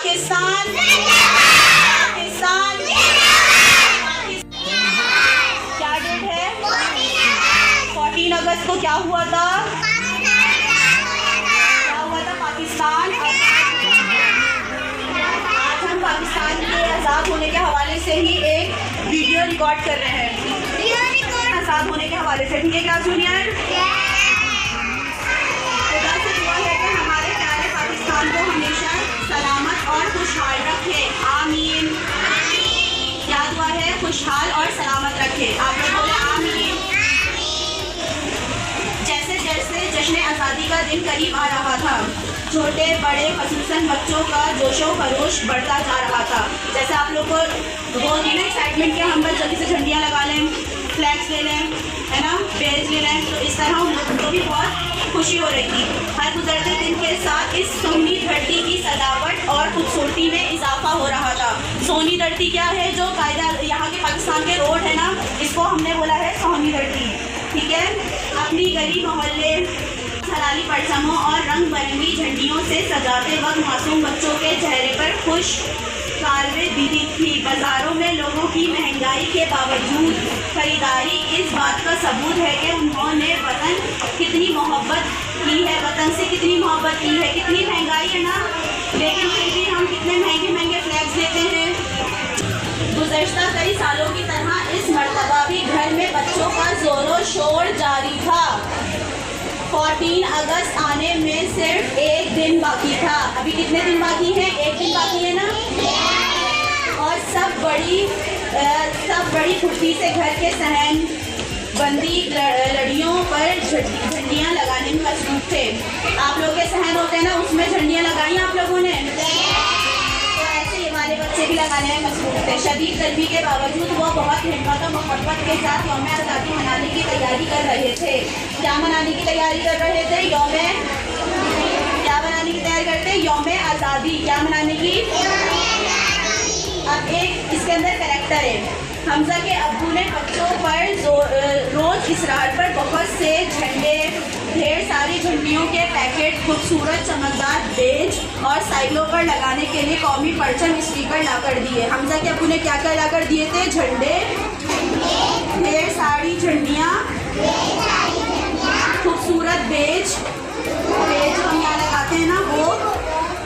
पाकिस्तान पाकिस्तान। क्या डेट है? 14 अगस्त को क्या हुआ था? क्या हुआ था? पाकिस्तान। आज हम पाकिस्तान के आज़ाद होने के हवाले से ही एक वीडियो रिकॉर्ड कर रहे हैं, आज़ाद होने के हवाले से। ठीक है क्लास जूनियर? खुदा से दुआ है कि हमारे प्यारे पाकिस्तान को हमेशा सलामत और खुशहाल रखे। आमीन। क्या दुआ है? खुशहाल और सलामत रखे। आप लोग बोले आमीन। जैसे जैसे जश्न आज़ादी का दिन करीब आ रहा था, छोटे बड़े खसूसन बच्चों का जोशो खरोश बढ़ता जा रहा था। जैसे आप लोग को बहुत ही एक्साइटमेंट किया, हम बस जल्दी से झंडियाँ लगा लें, फ्लैग्स ले लें, है ना, बेल्ट ले लें। तो इस तरह उनको भी बहुत खुशी हो रही थी। हर गुजरते दिन के साथ इस सोनी धरती की सजावट और खूबसूरती में इजाफा हो रहा था। सोनी धरती क्या है? जो कायदा यहाँ के पाकिस्तान के रोड है ना, इसको हमने बोला है सोनी धरती। ठीक है। अपनी गली मोहल्ले हलाली परचमों और रंग बिरंगी झंडियों से सजाते वक्त मासूम बच्चों के चेहरे पर खुश कारवें दिखती थी। बाजारों में लोगों की महंगाई के बावजूद खरीदारी इस बात का सबूत है कि उन्होंने वतन कितनी मोहब्बत की है, वतन से कितनी मोहब्बत की है। कितनी महंगाई है ना, लेकिन फिर भी हम कितने महंगे महंगे फ्लैग्स लेते हैं। गुज़श्ता कई सालों की तरह इस मर्तबा भी घर में बच्चों का जोरों शोर जारी था। 14 अगस्त आने में सिर्फ एक दिन बाकी था। अभी कितने दिन बाकी हैं? एक दिन बाकी है ना। और सब बड़ी खुशी से घर के सहन बंदी लड़ियों पर झंडियाँ लगाने में मसरूफ थे। आप लोग के सहन होते हैं ना, उसमें झंडियाँ लगाई आप लोगों ने, तो ऐसे ही हमारे बच्चे भी लगाने में मसरूफ थे। शदीद गर्मी के बावजूद वो बहुत हिम्मत और मोहब्बत के साथ यौम आज़ादी मनाने की तैयारी कर रहे थे। क्या मनाने की तैयारी कर रहे थे? क्या मनाने की तैयारी करते? यौम आज़ादी। क्या मनाने की? अब एक इसके अंदर कैरेक्टर है। हमजा के अब्बू ने बच्चों पर रोज़ इसरार पर बहुत से झंडे, ढेर सारी झंडियों के पैकेट, खूबसूरत चमकदार बेज और साइकिलों पर लगाने के लिए कौमी परचम स्टिकर ला कर दिए। हमजा के अब्बू ने क्या क्या ला कर दिए थे? झंडे, ढेर सारी झंडियाँ, खूबसूरत बेज हम यहाँ लगाते हैं ना वो,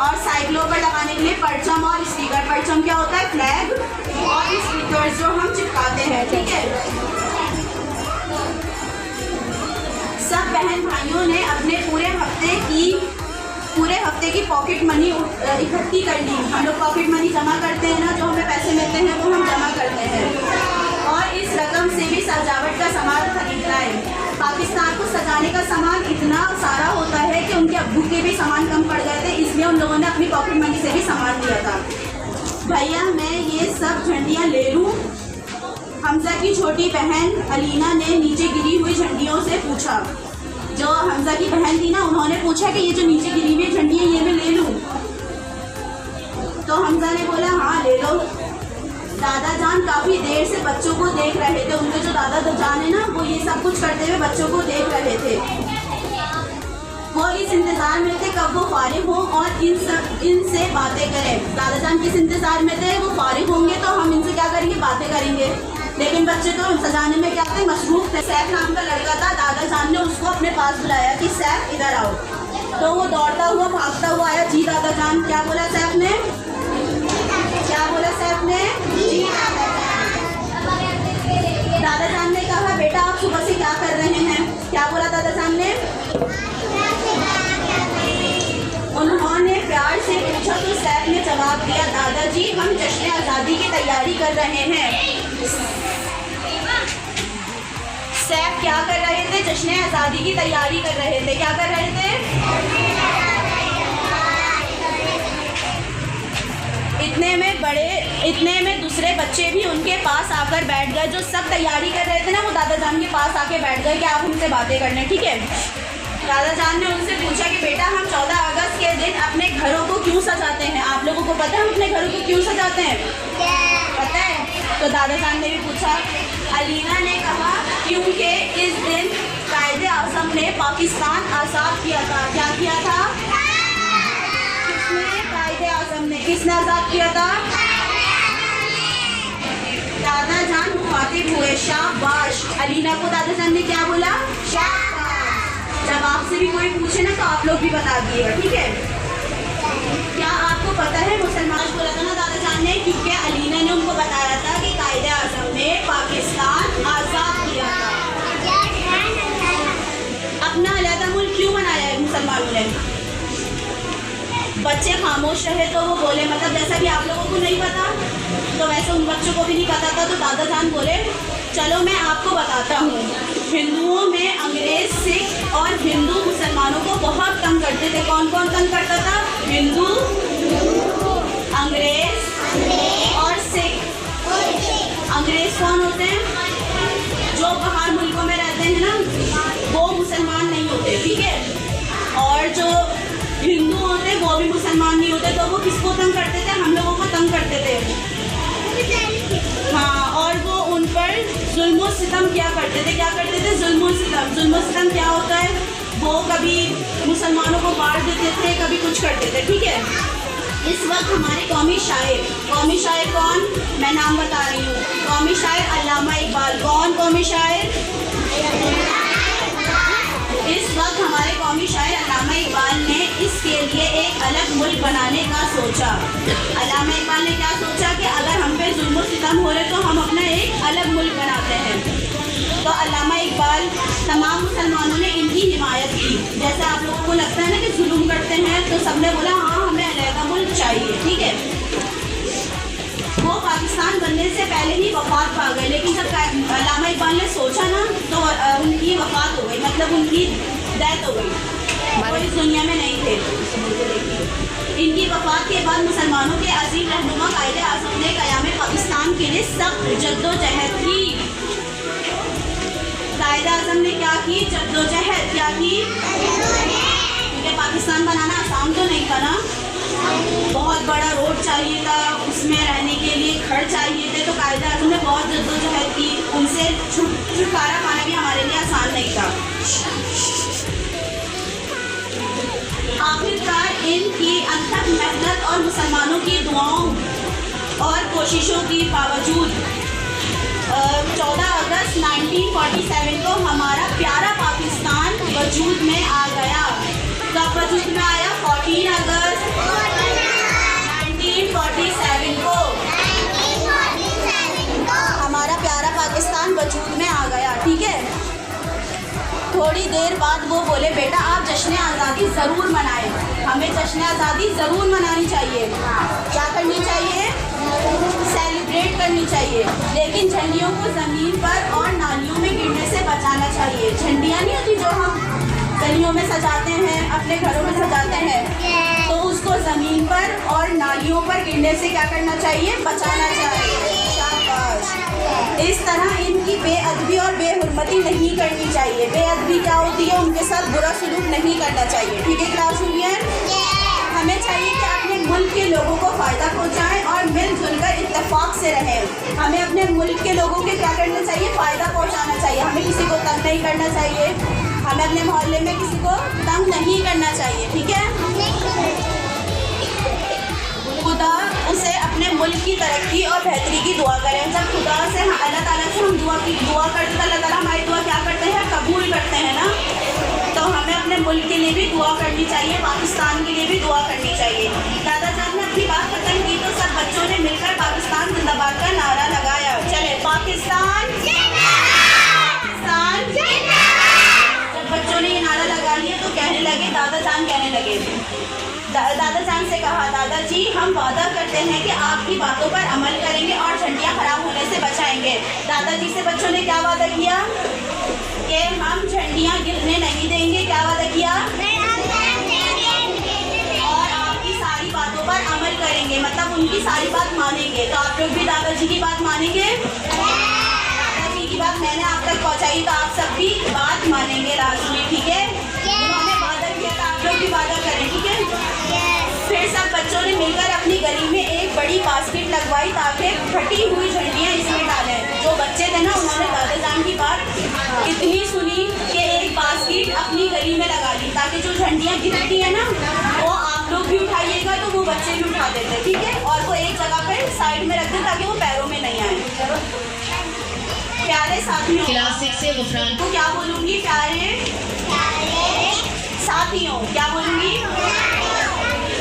और साइकिलों पर लगाने के लिए परचम और स्टिकर। परचम क्या होता है? फ्लैग, और स्टिकर्स जो हम चिपकाते हैं। ठीक है। सब बहन भाइयों ने अपने पूरे हफ्ते की पॉकेट मनी इकट्ठी कर ली। हम लोग पॉकेट मनी जमा करते हैं ना, जो हमें पैसे मिलते हैं वो हम जमा करते हैं, और इस रकम से भी सजावट का सामान खरीद लाए। पाकिस्तान को सजाने का सामान इतना सारा होता है कि उनके अब्बू के भी सामान कम पड़ गए थे, इसलिए उन लोगों ने अपनी पॉकेट मनी से भी सामान लिया था। भैया मैं ये सब झंडियाँ ले लूँ? हमजा की छोटी बहन अलीना ने नीचे गिरी हुई झंडियों से पूछा। जो हमजा की बहन थी ना, उन्होंने पूछा कि ये जो नीचे गिरी हुई झंडियाँ ये मैं ले लूँ? तो हमजा ने बोला हाँ ले लो। दादा जान काफ़ी देर से बच्चों को देख रहे थे। उनके जो दादा जान है ना, वो ये सब कुछ करते हुए बच्चों को देख रहे थे। वो इस इंतज़ार में थे कब वो फारिग हो और इनसे बातें करें। दादा जान किस इंतज़ार में थे? वो फारिग होंगे तो हम इनसे क्या करेंगे? बातें करेंगे। लेकिन बच्चे तो सजाने में क्या थे? मसरूफ थे। सैफ नाम का लड़का था, दादा जान ने उसको अपने पास बुलाया कि सैफ इधर आओ। तो वो दौड़ता हुआ भागता हुआ आया। जी दादा जान। क्या बोला सैफ ने? क्या बोला सैफ ने? जी दादा जान ने कहा बेटा आप सुबह से क्या कर रहे हैं? क्या बोला दादा जान ने? उन्होंने प्यार से पूछा तो सैफ ने जवाब दिया दादाजी हम जश्न आज़ादी की तैयारी कर रहे हैं। सैफ क्या कर रहे थे? जश्न आज़ादी की तैयारी कर रहे थे। क्या कर रहे थे? इतने में दूसरे बच्चे भी उनके पास आकर बैठ गए। जो सब तैयारी कर रहे थे ना, वो दादा जान के पास आके बैठ गए कि आप उनसे बातें करने। ठीक है। दादा जान ने उनसे पूछा कि बेटा हम 14 अगस्त के दिन अपने घरों को क्यों सजाते हैं? आप लोगों को पता है हम अपने घरों को क्यों सजाते हैं? पता है? तो दादा जान ने भी पूछा। अलीना ने कहा क्योंकि इस दिन कायदे आज़म ने पाकिस्तान आज़ाद किया था। क्या किया था? किसने? कायदे आज़म ने। किसने आज़ाद किया था? दादा जान मुखातिब हुए, शाबाश। अलीना को दादा जान ने क्या बोला? शाबाश। जब आपसे भी कोई पूछे ना तो आप लोग भी बता दिएगा, ठीक है? क्या आपको पता है मुसलमान बोला था ना दादा जान ने, क्योंकि अलीना ने उनको बताया था कि कायदे आज़म ने पाकिस्तान आज़ाद किया था। अपना अलहदा मुल्क क्यों बनाया है मुसलमानों ने? बच्चे खामोश रहे तो वो बोले, मतलब जैसा कि आप लोगों को नहीं पता तो वैसे उन बच्चों को भी नहीं पता था, तो दादा जान बोले चलो मैं आपको बताता हूँ। हिंदुओं में अंग्रेज, सिख और हिंदू मुसलमानों को बहुत तंग करते थे। कौन कौन तंग करता था? हिंदू, अंग्रेज और सिख। अंग्रेज कौन होते हैं? जो बाहर मुल्कों में रहते हैं ना, वो मुसलमान नहीं होते, ठीक है? और जो हिंदू होते हैं वो भी मुसलमान नहीं होते, तो वो किसको तंग करते थे? हम लोगों को तंग करते थे। हाँ, और वो उन पर जुल्म सितम क्या करते थे? क्या करते थे? जुल्म सितम। जुल्म सितम क्या होता है? वो कभी मुसलमानों को मार देते थे, कभी कुछ करते थे, ठीक है? इस वक्त हमारे कौमी शायर कौन? मैं नाम बता रही हूँ। कौमी शायर अल्लामा इकबाल। कौन कौमी शायर? इस वक्त हमारे कौमी शायर अल्लामा इकबाल ने इसके लिए एक अलग मुल्क बनाने का सोचा। अल्लामा इकबाल ने क्या सोचा कि अगर हम पे जुल्म सितम हो रहे तो हम अपना एक अलग मुल्क बनाते हैं। तो अल्लामा इकबाल, तमाम मुसलमानों ने इनकी हिमायत की। जैसे आप लोगों को लगता है ना कि जुल्म करते हैं, तो सबने बोला हाँ हमें अलहदा मुल्क चाहिए, ठीक है? वो पाकिस्तान बनने से पहले ही वफात पा गए, लेकिन जब अल्लामा इकबाल ने सोचा ना तो उनकी वफात हो गई, मतलब उनकी डेथ हो गई, वो इस दुनिया में नहीं थे। इनकी वफात के बाद मुसलमानों के अजीम रहनुमा कायदे आज़म ने क़याम पाकिस्तान के लिए सख्त जद्दोजहद की। कायदे आज़म ने क्या की? जद्दोजहद। क्या की? क्योंकि पाकिस्तान बनाना आसान तो नहीं था ना, बहुत बड़ा रोड चाहिए था, उसमें रहने के लिए घर चाहिए थे, तो कायदे आज़म ने बहुत जद्दोजहद की। उनसे छुटकारा पाना भी हमारे लिए आसान नहीं था। आखिरकार इनकी अथक मेहनत और मुसलमानों की दुआओं और कोशिशों के बावजूद 14 अगस्त 1947 को हमारा प्यारा पाकिस्तान वजूद में आ गया। कब वजूद में आया? 14 अगस्त 1947 को हमारा प्यारा पाकिस्तान वजूद में आ गया, ठीक है? थोड़ी देर बाद वो बोले बेटा आप जश्न आज़ादी ज़रूर मनाएं, हमें जश्न आज़ादी ज़रूर मनानी चाहिए। क्या करनी चाहिए? सेलिब्रेट करनी चाहिए, लेकिन झंडियों को ज़मीन पर और नालियों में गिरने से बचाना चाहिए। झंडियाँ नहीं होती जो हम गलियों में सजाते हैं, अपने घरों में सजाते हैं, तो उसको ज़मीन पर और नालियों पर गिरने से क्या करना चाहिए? बचाना चाहिए। शाबाश। इस तरह इनकी बेअदबी और बेहुरमती नहीं करनी चाहिए। बेअदबी क्या होती है? उनके साथ बुरा सलूक नहीं करना चाहिए, ठीक है क्लासरूमियन? हमें चाहिए कि अपने मुल्क के लोगों को फ़ायदा पहुंचाएं और मिलजुल कर इत्तेफाक से रहें। हमें अपने मुल्क के लोगों के क्या करना चाहिए? फ़ायदा पहुंचाना चाहिए। हमें किसी को तंग नहीं करना चाहिए, हमें अपने मोहल्ले में किसी को तंग नहीं करना चाहिए, ठीक है? खुदा उसे अपने मुल्क की तरक्की और बेहतरी की दुआ करें। जब खुदा से अल्लाह ताला से हम दुआ करते हैं, अल्लाह ताला हमारी दुआ क्या करते हैं? कबूल करते हैं ना। तो हमें अपने मुल्क के लिए भी दुआ करनी चाहिए, पाकिस्तान के लिए भी दुआ करनी चाहिए। दादा साहब ने अपनी बात खत्म की तो सब बच्चों ने मिलकर पाकिस्तान जिंदाबाद का नारा लगाया। चले पाकिस्तान जिंदाबाद। जब बच्चों ने ये नारा लगा लिया तो कहने लगे, दादा जान कहने लगे, दादा जान से कहा दादाजी हम वादा करते हैं कि आपकी बातों पर अमल करेंगे और झंडियाँ खराब होने से बचाएंगे। दादाजी से बच्चों ने क्या वादा किया? कि हम झंडियाँ गिरने नहीं देंगे। क्या वादा किया? और आपकी सारी बातों पर अमल करेंगे, मतलब उनकी सारी बात मानेंगे। तो आप लोग भी दादाजी की बात मानेंगे? दादाजी की बात मैंने आप तक पहुँचाई तो आप सब भी बात मानेंगे लाजमी, ठीक है? उन्होंने वादा किया तो आप लोग भी वादा करें, ठीक है? फिर सब बच्चों ने मिलकर अपनी गली में एक बड़ी बास्केट लगवाई ताकि फटी हुई झंडियाँ इसमें डालें। जो बच्चे थे ना उन्होंने दादा जान की बात इतनी सुनी कि एक बास्केट अपनी गली में लगा ली, ताकि जो झंडियाँ गिरती है ना वो आप लोग भी उठाइएगा तो वो बच्चे भी उठा देते हैं, ठीक है। और वो एक जगह पे साइड में रख दें ताकि वो पैरों में नहीं आए। प्यारे साथियों, क्लास 6 से गुफरान तो क्या बोलूँगी, प्यारे साथियों क्या बोलूँगी,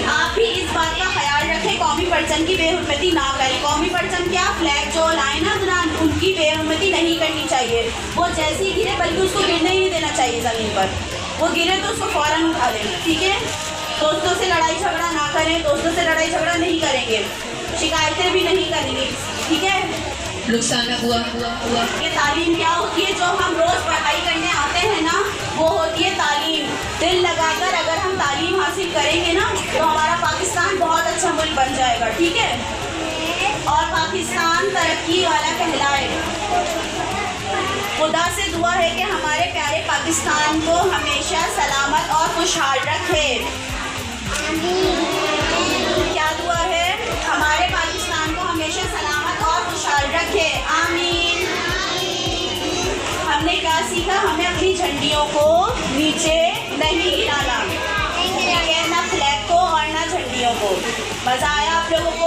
आप भी इस बात का ख्याल रखें, कौमी परचम की बेहुरमती ना करें। कौमी परचम क्या, फ्लैग जो लाए ना दुरान, उनकी बेहुरमती नहीं करनी चाहिए। वो जैसे ही गिरे, बल्कि उसको गिरने ही नहीं देना चाहिए ज़मीन पर। वो गिरे तो उसको फ़ौरन उठा लें, ठीक है। दोस्तों से लड़ाई झगड़ा ना करें, दोस्तों से लड़ाई झगड़ा नहीं करेंगे, शिकायतें भी नहीं करेंगे, ठीक है। रुखसाना हुआ। ये तालीम क्या होती है, जो हम रोज़ पढ़ाई करने आते हैं ना, वो होती है तालीम। दिल लगाकर अगर हम तालीम हासिल करेंगे ना तो हमारा पाकिस्तान बहुत अच्छा मुल्क बन जाएगा, ठीक है। और पाकिस्तान तरक्की वाला कहलाए। खुदा से दुआ है कि हमारे प्यारे पाकिस्तान को हमेशा सलामत और खुशहाल रखे। क्या दुआ है, हमारे पाकिस्तान को हमेशा सलामत और खुशहाल रखे, आमीन। हमने क्या सीखा, हमें अपनी झंडियों को नीचे नहीं गिराना, ठीक है, ना फ्लैग को और ना झंडियों को। मज़ा आया आप लोगों को?